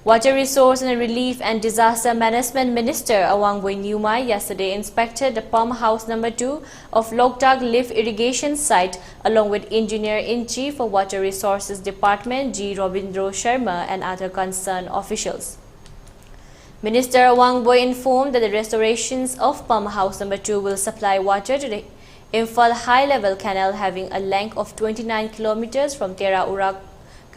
Water Resource and Relief and Disaster Management Minister Awangbow newmai yesterday inspected the pump house number 2 of Loktak lift irrigation site along with Engineer-in-Chief of Water Resources Department G. Robindro Sharma and other concerned officials. Minister Awangbow informed that the restorations of pump house number 2 will supply water to the Imphal high-level canal having a length of 29 kilometers from Tera Urak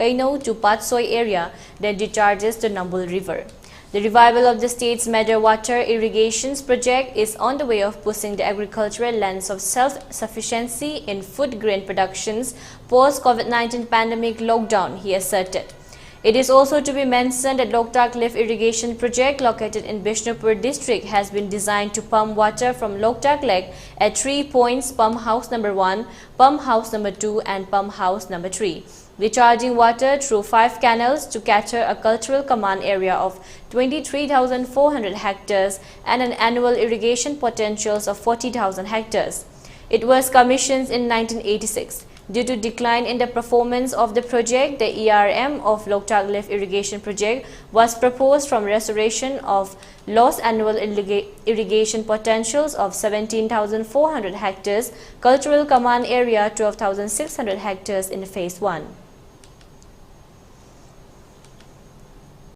Kaino to Patsoi area that discharges to Nambul River. The revival of the state's major water irrigation project is on the way of pushing the agricultural lands of self-sufficiency in food grain productions post-COVID-19 pandemic lockdown, he asserted. It is also to be mentioned that Loktak lift irrigation project located in Bishnupur district has been designed to pump water from Loktak Lake at 3 points: pump house number 1, pump house number 2 and pump house number 3. Discharging water through 5 canals to cater a cultural command area of 23,400 hectares and an annual irrigation potentials of 40,000 hectares. It was commissioned in 1986. Due to decline in the performance of the project, the ERM of Loktak lift irrigation project was proposed from restoration of lost annual irrigation potentials of 17,400 hectares, cultural command area 12,600 hectares in phase 1.